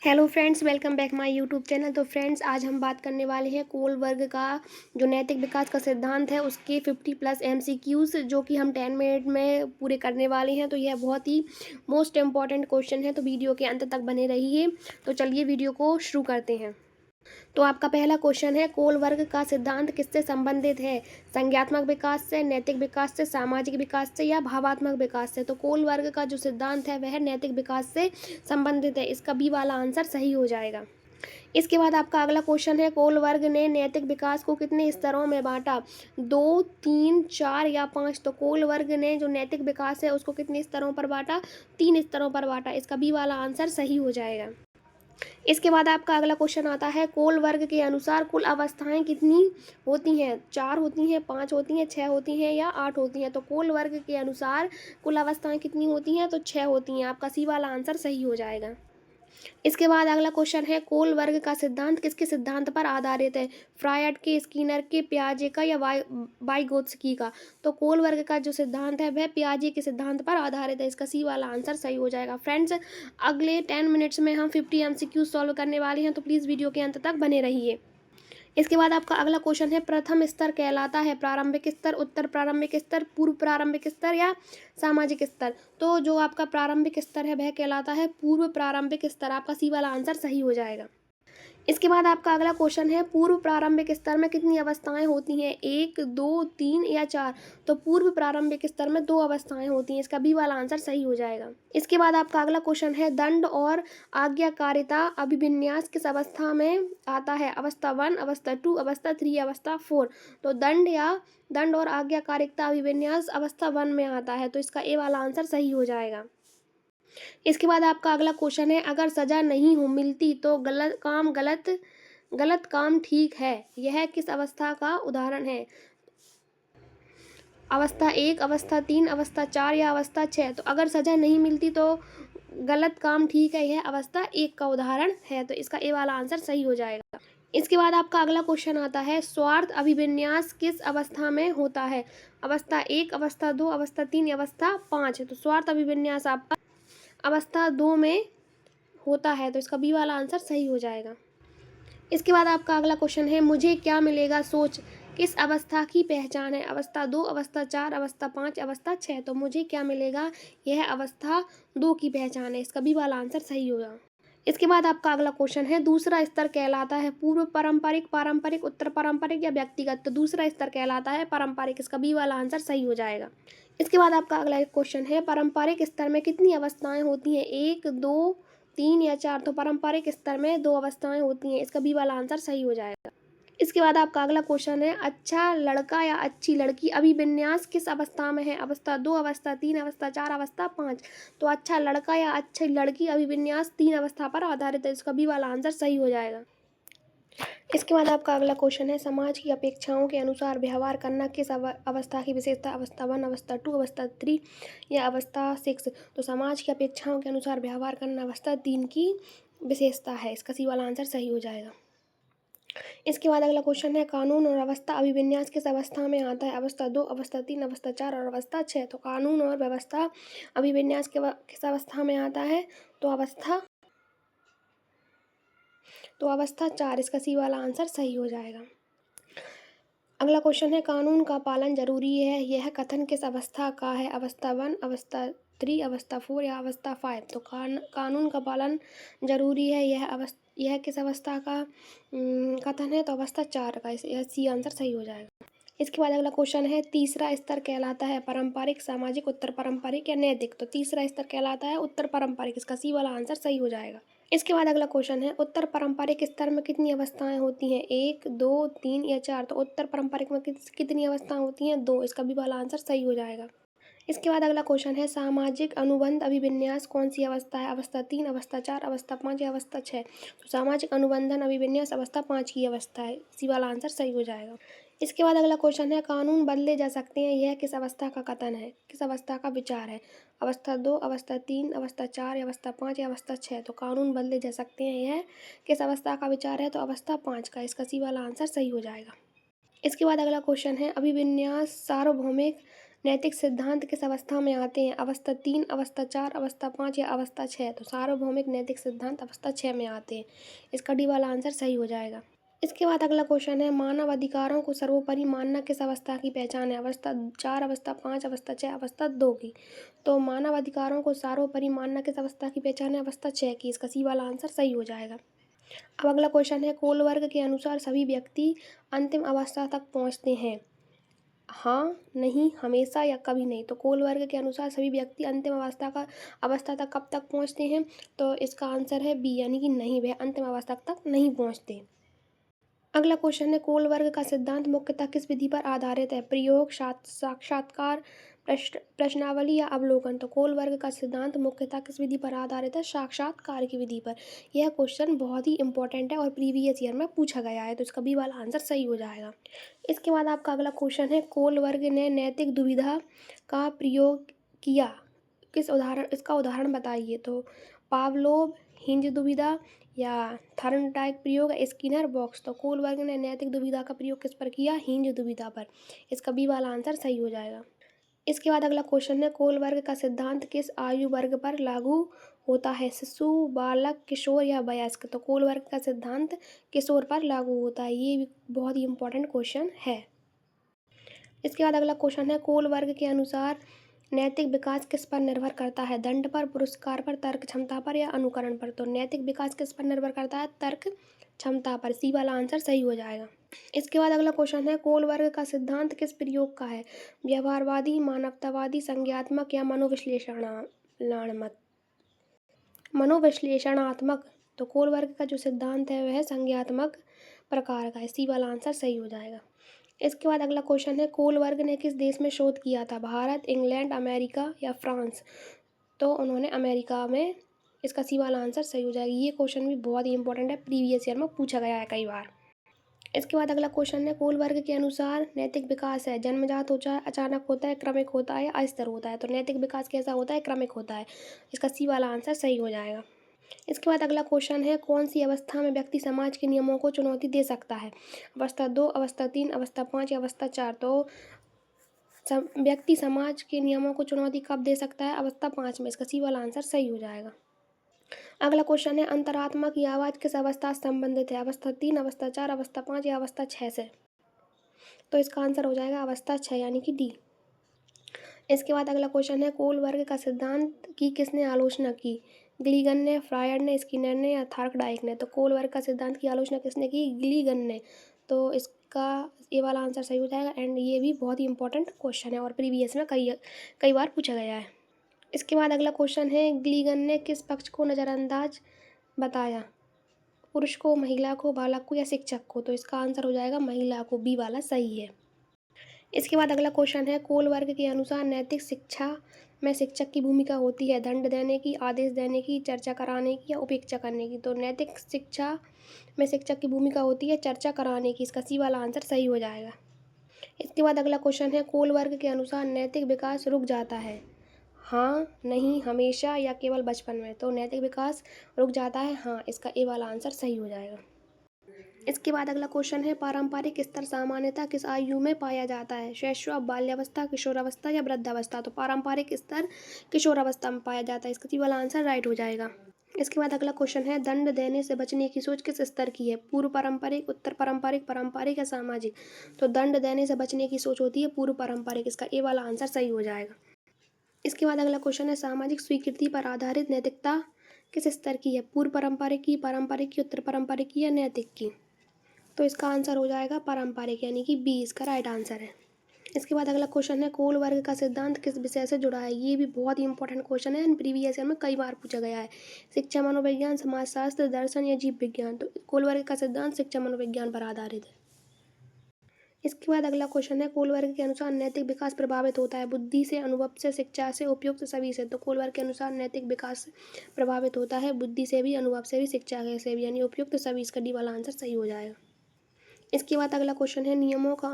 Hello friends, welcome back my YouTube channel. तो friends, आज हम बात करने वाले हैं कोल वर्ग का जो नैतिक विकास का सिद्धांत है उसके 50+ एमसीक्यूज़ जो कि हम 10 मिनट में पूरे करने वाले हैं। तो यह बहुत ही मोस्ट इम्पॉर्टेंट क्वेश्चन है, तो वीडियो के अंत तक बने रहिए। तो चलिए वीडियो को शुरू करते हैं। तो आपका पहला क्वेश्चन है, कोल वर्ग का सिद्धांत किससे संबंधित है? संज्ञात्मक विकास से, नैतिक विकास से, सामाजिक विकास से या भावात्मक विकास से? तो कोल वर्ग का जो सिद्धांत है वह नैतिक विकास से संबंधित है। इसका बी वाला आंसर सही हो जाएगा। इसके बाद आपका अगला क्वेश्चन है, कोल वर्ग ने नैतिक विकास को कितने स्तरों में बांटा? 2, 3, 4 या 5? तो कोल वर्ग ने जो नैतिक विकास है उसको कितने स्तरों पर बांटा? 3 स्तरों पर बांटा। इसका बी वाला आंसर सही हो जाएगा। इसके बाद आपका अगला क्वेश्चन आता है, कोल वर्ग के अनुसार कुल अवस्थाएं कितनी होती हैं? 4 होती हैं, 5 होती हैं, 6 होती हैं या 8 होती हैं? तो कोल वर्ग के अनुसार कुल अवस्थाएं कितनी होती हैं? तो 6 होती हैं। आपका सी वाला आंसर सही हो जाएगा। इसके बाद अगला क्वेश्चन है, कोल वर्ग का सिद्धांत किसके सिद्धांत पर आधारित है? फ्रायड के, स्किनर के, पियाजे का या वाइगोत्स्की का? तो कोल वर्ग का जो सिद्धांत है वह पियाजे के सिद्धांत पर आधारित है। इसका सी वाला आंसर सही हो जाएगा। फ्रेंड्स, अगले 10 मिनट्स में हम 50 एमसीक्यू सॉल्व करने वाले हैं, तो प्लीज़ वीडियो के अंत तक बने रहिए। इसके बाद आपका अगला क्वेश्चन है, प्रथम स्तर कहलाता है प्रारंभिक स्तर, उत्तर प्रारंभिक स्तर, पूर्व प्रारंभिक स्तर या सामाजिक स्तर? तो जो आपका प्रारंभिक स्तर है वह कहलाता है पूर्व प्रारंभिक स्तर। आपका सी वाला आंसर सही हो जाएगा। इसके बाद आपका अगला क्वेश्चन है, पूर्व प्रारंभिक स्तर में कितनी अवस्थाएं होती हैं? 1, 2, 3 या 4? तो पूर्व प्रारंभिक स्तर में 2 अवस्थाएं होती हैं। इसका बी वाला आंसर सही हो जाएगा। इसके बाद आपका अगला क्वेश्चन है, दंड और आज्ञाकारिता अभिविन्यास किस अवस्था में आता है? अवस्था 1, अवस्था 2, अवस्था 3 या अवस्था 4? तो दंड और आज्ञाकारिता अभिविन्यास अवस्था 1 में आता है। तो इसका ए वाला आंसर सही हो जाएगा। इसके बाद आपका अगला क्वेश्चन है, अगर सजा नहीं हो मिलती तो गलत काम ठीक है, यह किस अवस्था का उदाहरण है? अवस्था 1, अवस्था 3, अवस्था 4 या अवस्था 6? तो अगर सजा नहीं मिलती तो गलत काम ठीक है, यह अवस्था 1 का उदाहरण है। तो इसका ए वाला आंसर सही हो जाएगा। इसके बाद आपका अगला क्वेश्चन आता है, स्वार्थ अभिविन्यास किस अवस्था में होता है? अवस्था 1, अवस्था 2, अवस्था 3 या अवस्था 5? तो स्वार्थ अभिविन्यास आपका अवस्था 2 में होता है। तो इसका बी वाला आंसर सही हो जाएगा। इसके बाद आपका अगला क्वेश्चन है, मुझे क्या मिलेगा सोच किस अवस्था की पहचान है? अवस्था 2, अवस्था 4, अवस्था 5, अवस्था 6? तो मुझे क्या मिलेगा यह अवस्था 2 की पहचान है। इसका बी वाला आंसर सही होगा। इसके बाद आपका अगला क्वेश्चन है, दूसरा स्तर कहलाता है पूर्व पारंपरिक, पारंपरिक, उत्तर पारंपरिक या व्यक्तिगत? तो दूसरा स्तर कहलाता है पारंपरिक। इसका बी वाला आंसर सही हो जाएगा। इसके बाद आपका अगला एक क्वेश्चन है, पारंपरिक स्तर में कितनी अवस्थाएं होती हैं? 1, 2, 3 या 4? तो पारंपरिक स्तर में 2 अवस्थाएं होती हैं। इसका बी वाला आंसर सही हो जाएगा। इसके बाद आपका अगला क्वेश्चन है, अच्छा लड़का या अच्छी लड़की अभिविन्यास किस अवस्था में है? अवस्था 2, अवस्था 3, अवस्था 4, अवस्था 5? तो अच्छा लड़का या अच्छी लड़की अभिविन्यास 3 अवस्था पर आधारित है। इसका बी वाला आंसर सही हो जाएगा। इसके बाद आपका अगला क्वेश्चन है, समाज की अपेक्षाओं के अनुसार व्यवहार करना किस अवस्था की विशेषता? अवस्था 1, अवस्था 2, अवस्था 3 या अवस्था 6? तो समाज की अपेक्षाओं के अनुसार व्यवहार करना अवस्था 3 की विशेषता है। इसका सी वाला आंसर सही हो जाएगा। इसके बाद अगला क्वेश्चन है, कानून और व्यवस्था अभिविन्यास किस अवस्था में आता है? अवस्था 2, अवस्था 3, अवस्था 4 और अवस्था 6? तो कानून और व्यवस्था अभिविन्यास किस अवस्था में आता है? तो अवस्था 4। इसका सी वाला आंसर सही हो जाएगा। अगला क्वेश्चन है, कानून का पालन जरूरी है, यह कथन किस अवस्था का है? अवस्था 1, अवस्था 3, अवस्था 4 या अवस्था 5? तो कानून का पालन जरूरी है, यह किस अवस्था का कथन है? तो अवस्था 4 का। यह सी आंसर सही हो जाएगा। इसके बाद अगला क्वेश्चन है, तीसरा स्तर कहलाता है पारंपरिक, सामाजिक, उत्तर पारंपरिक या नैतिक? तो तीसरा स्तर कहलाता है उत्तर पारंपरिक। इसका सी वाला आंसर सही हो जाएगा। इसके बाद अगला क्वेश्चन है, उत्तर पारंपरिक स्तर में कितनी अवस्थाएं होती हैं? 1, 2, 3 या 4? तो उत्तर पारंपरिक में कितनी अवस्थाएं होती हैं? 2। इसका भी वाला आंसर सही हो जाएगा। इसके बाद अगला क्वेश्चन है, सामाजिक अनुबंध अभिविन्यास कौन सी अवस्था है? अवस्था 3, अवस्था 4, अवस्था 5 या अवस्था 6? तो सामाजिक अनुबंधन अभिविन्यास अवस्था 5 की अवस्था है। इसी वाला आंसर सही हो जाएगा। इसके बाद अगला क्वेश्चन है, कानून बदले जा सकते हैं, यह किस अवस्था का कथन है, किस अवस्था का विचार है? अवस्था 2, अवस्था 3, अवस्था 4 या अवस्था 5 या अवस्था 6? तो कानून बदले जा सकते हैं, यह किस अवस्था का विचार है? तो अवस्था 5 का। इसका सी वाला आंसर सही हो जाएगा। इसके बाद अगला क्वेश्चन है, अभिविन्यास सार्वभौमिक, नैतिक सिद्धांत किस अवस्था में आते हैं? अवस्था 3, अवस्था 4, अवस्था 5 या अवस्था 6? तो सार्वभौमिक नैतिक सिद्धांत अवस्था 6 में आते हैं। इसका डी वाला आंसर सही हो जाएगा। इसके बाद अगला क्वेश्चन है, मानव अधिकारों को सर्वोपरि मानना किस अवस्था की पहचान है? अवस्था 4, अवस्था 5, अवस्था 6, अवस्था 2 की? तो मानव अधिकारों को सर्वोपरि मानना किस अवस्था की पहचान है? अवस्था 6 की। इसका सी वाला आंसर सही हो जाएगा। अब अगला क्वेश्चन है, कोलबर्ग के अनुसार सभी व्यक्ति अंतिम अवस्था तक पहुँचते हैं? हाँ, नहीं, हमेशा या कभी नहीं? तो कोलबर्ग के अनुसार सभी व्यक्ति अंतिम अवस्था तक कब तक पहुँचते हैं? तो इसका आंसर है बी, यानी कि नहीं, वह अंतिम अवस्था तक नहीं पहुँचते। अगला क्वेश्चन है, कोलबर्ग का सिद्धांत मुख्यतः किस विधि पर आधारित है? प्रयोग, साक्षात्कार, प्रश्नावली या अवलोकन? तो कोलबर्ग का सिद्धांत मुख्यतः किस विधि पर आधारित है? साक्षात्कार की विधि पर। यह क्वेश्चन बहुत ही इंपॉर्टेंट है और प्रीवियस ईयर में पूछा गया है, तो इसका बी वाला आंसर सही हो जाएगा। इसके बाद आपका अगला क्वेश्चन है, कोलबर्ग ने नैतिक दुविधा का प्रयोग किया, इसका उदाहरण बताइए? तो पावलोव, हिंज दुविधा या थॉर्नडाइक प्रयोग, स्किनर बॉक्स? तो कोलबर्ग ने नैतिक दुविधा का प्रयोग किस पर किया? हिंज दुविधा पर। इसका बी वाला आंसर सही हो जाएगा। इसके बाद अगला क्वेश्चन है, कोलबर्ग का सिद्धांत किस आयु वर्ग पर लागू होता है? शिशु, बालक, किशोर या वयस्क? तो कोलबर्ग का सिद्धांत किशोर पर लागू होता है। ये भी बहुत ही इंपॉर्टेंट क्वेश्चन है। इसके बाद अगला क्वेश्चन है, कोलबर्ग के अनुसार नैतिक विकास किस पर निर्भर करता है? दंड पर, पुरस्कार पर, तर्क क्षमता पर या अनुकरण पर? तो नैतिक विकास किस पर निर्भर करता है? तर्क क्षमता पर। सी वाला आंसर सही हो जाएगा। इसके बाद अगला क्वेश्चन है, कोलबर्ग का सिद्धांत किस प्रयोग का है? व्यवहारवादी, मानवतावादी, संज्ञात्मक या मनोविश्लेषणात्मक? तो कोलबर्ग का जो सिद्धांत है वह संज्ञात्मक प्रकार का है। सी वाला आंसर सही हो जाएगा। इसके बाद अगला क्वेश्चन है, कोलबर्ग ने किस देश में शोध किया था? भारत, इंग्लैंड, अमेरिका या फ्रांस? तो उन्होंने अमेरिका में। इसका सी वाला आंसर सही हो जाएगा। ये क्वेश्चन भी बहुत ही इंपॉर्टेंट है, प्रीवियस ईयर में पूछा गया है कई बार। इसके बाद अगला क्वेश्चन है, कोलबर्ग के अनुसार नैतिक विकास है जन्मजात होता है, अचानक होता है, क्रमिक होता है या अस्थिर होता है? तो नैतिक विकास कैसा होता है? क्रमिक होता है। इसका सी वाला आंसर सही हो जाएगा। इसके बाद अगला क्वेश्चन है, कौन सी अवस्था में व्यक्ति समाज के नियमों को चुनौती दे सकता है? अवस्था 2, अवस्था 3, अवस्था 5 या अवस्था 4? तो व्यक्ति समाज के नियमों को चुनौती कब दे सकता है? अवस्था 5 में। इसका सी वाला आंसर सही हो जाएगा। अगला क्वेश्चन है, अंतरात्मा की आवाज़ किस अवस्था से संबंधित है? अवस्था 3, अवस्था 4, अवस्था 5 या अवस्था 6 से? तो इसका आंसर हो जाएगा अवस्था 6, यानी कि डी। इसके बाद अगला क्वेश्चन है, कोलबर्ग का सिद्धांत की किसने आलोचना की? ग्लीगन ने, फ्रायड ने, स्किनर ने या थॉर्नडाइक ने? तो कोलबर्ग का सिद्धांत की आलोचना किसने की? ग्लीगन ने। तो इसका ये वाला आंसर सही हो जाएगा। एंड ये भी बहुत ही इंपॉर्टेंट क्वेश्चन है और प्रीवियस में कई बार पूछा गया है। इसके बाद अगला क्वेश्चन है, ग्लीगन ने किस पक्ष को नज़रअंदाज बताया? पुरुष को, महिला को, बालक को या शिक्षक को? तो इसका आंसर हो जाएगा महिला को। बी वाला सही है। इसके बाद अगला क्वेश्चन है, कोलबर्ग के अनुसार नैतिक शिक्षा में शिक्षक की भूमिका होती है दंड देने की, आदेश देने की, चर्चा कराने की या उपेक्षा करने की? तो नैतिक शिक्षा में शिक्षक की भूमिका होती है चर्चा कराने की। इसका सी वाला आंसर सही हो जाएगा। इसके बाद अगला क्वेश्चन है, कोलबर्ग के अनुसार नैतिक विकास रुक जाता है? हाँ, नहीं, हमेशा या केवल बचपन में? तो नैतिक विकास रुक जाता है हाँ। इसका ए वाला आंसर सही हो जाएगा। इसके बाद अगला क्वेश्चन है, पारंपरिक स्तर सामान्यतः किस आयु में पाया जाता है? शैशव, बाल्यावस्था, किशोरावस्था या वृद्धावस्था? तो पारंपरिक स्तर किशोरावस्था में पाया जाता है। इसका सी वाला आंसर राइट हो जाएगा। इसके बाद अगला क्वेश्चन है, दंड देने से बचने की सोच किस स्तर की है? पूर्व पारंपरिक, उत्तर पारंपरिक, पारंपरिक या सामाजिक? तो दंड देने से बचने की सोच होती है पूर्व पारंपरिक। इसका ए वाला आंसर सही हो जाएगा। इसके बाद अगला क्वेश्चन है, सामाजिक स्वीकृति पर आधारित नैतिकता किस स्तर की है? पूर्व पारंपरिक की, पारंपरिक की, उत्तर पारंपरिक की या नैतिक की? तो इसका आंसर हो जाएगा पारंपरिक, यानी कि बी इसका राइट आंसर है। इसके बाद अगला क्वेश्चन है, कोलबर्ग का सिद्धांत किस विषय से जुड़ा है? ये भी बहुत ही इंपॉर्टेंट क्वेश्चन है एंड प्रीवियस ईयर में कई बार पूछा गया है। शिक्षा, मनोविज्ञान, समाजशास्त्र, दर्शन या जीव विज्ञान? तो कोलबर्ग का सिद्धांत शिक्षा मनोविज्ञान पर आधारित है। इसके बाद अगला क्वेश्चन है, कोलबर्ग के अनुसार नैतिक विकास प्रभावित होता है बुद्धि से, अनुभव से, शिक्षा से, उपयुक्त सभी से? तो कोलबर्ग के अनुसार नैतिक विकास प्रभावित होता है बुद्धि से भी, अनुभव से भी, शिक्षा से भी, यानी उपयुक्त सभी। इसका डी वाला आंसर सही हो जाएगा। इसके बाद अगला क्वेश्चन है, नियमों का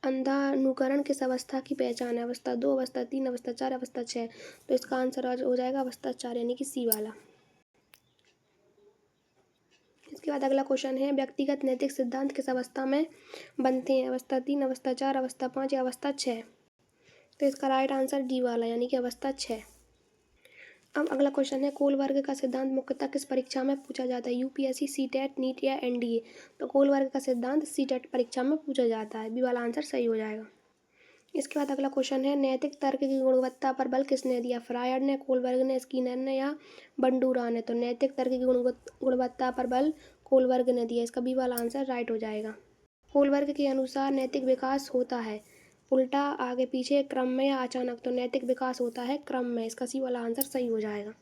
अंधानुकरण किस अवस्था की पहचान है? अवस्था 2, अवस्था 3, अवस्था 4, अवस्था 6? तो इसका आंसर हो जाएगा अवस्था 4, यानी कि सी वाला। इसके बाद अगला क्वेश्चन है, व्यक्तिगत नैतिक सिद्धांत किस अवस्था में बनते हैं? अवस्था 3, अवस्था 4, अवस्था 5 या अवस्था 6? तो इसका राइट आंसर डी वाला यानी कि अवस्था 6। अब अगला क्वेश्चन है, कोल वर्ग का सिद्धांत मुख्यतः किस परीक्षा में पूछा जाता है? यूपीएससी, सीटेट, नीट या एनडीए? तो कोल वर्ग का सिद्धांत सीटेट परीक्षा में पूछा जाता है, बी वाला आंसर सही हो जाएगा। इसके बाद अगला क्वेश्चन है, नैतिक तर्क की गुणवत्ता पर बल किसने दिया? फ्रायड ने, कोलबर्ग ने, स्किनर ने या बंडूरा ने? तो नैतिक तर्क की गुणवत्ता पर बल कोलबर्ग ने दिया, इसका बी वाला आंसर राइट हो जाएगा। कोलबर्ग के अनुसार नैतिक विकास होता है उल्टा, आगे पीछे, क्रम में या अचानक? तो नैतिक विकास होता है क्रम में, इसका सी वाला आंसर सही हो जाएगा।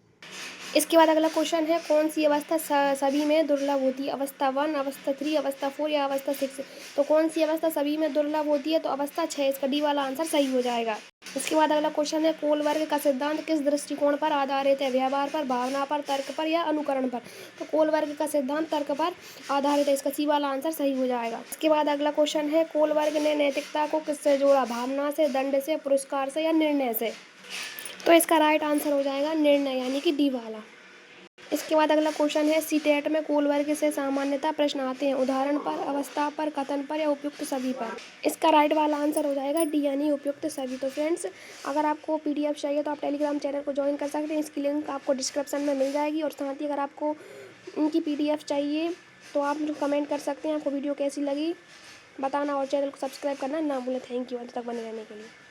इसके बाद अगला क्वेश्चन है, कौन सी अवस्था सभी में दुर्लभ होती है? अवस्था 1, अवस्था 3, अवस्था 4 या अवस्था 6? तो कौन सी अवस्था सभी में दुर्लभ होती है? तो अवस्था 6, इसका डी वाला आंसर सही हो जाएगा। इसके बाद अगला क्वेश्चन है, कोल वर्ग का सिद्धांत किस दृष्टिकोण पर आधारित है? व्यवहार पर, भावना पर, तर्क पर या अनुकरण पर? तो कोल वर्ग का सिद्धांत तर्क पर आधारित है, इसका सी वाला आंसर सही हो जाएगा। इसके बाद अगला क्वेश्चन है, कोल वर्ग ने नैतिकता को किससे जोड़ा? भावना से, दंड से, पुरस्कार से या निर्णय से? तो इसका राइट आंसर हो जाएगा निर्णय यानी कि डी वाला। इसके बाद अगला क्वेश्चन है, सीटेट में कोल वर्ग से सामान्यतः प्रश्न आते हैं उदाहरण पर, अवस्था पर, कथन पर या उपयुक्त सभी पर? इसका राइट वाला आंसर हो जाएगा डी यानी उपयुक्त सभी। तो फ्रेंड्स, अगर आपको पीडीएफ चाहिए तो आप टेलीग्राम चैनल को ज्वाइन कर सकते हैं, इसकी लिंक आपको डिस्क्रिप्शन में मिल जाएगी। और साथ ही अगर आपको इनकी पीडीएफ चाहिए तो आप मुझे कमेंट कर सकते हैं आपको वीडियो कैसी लगी बताना, और चैनल को सब्सक्राइब करना ना भूलें। थैंक यू अंत तक बने रहने के लिए।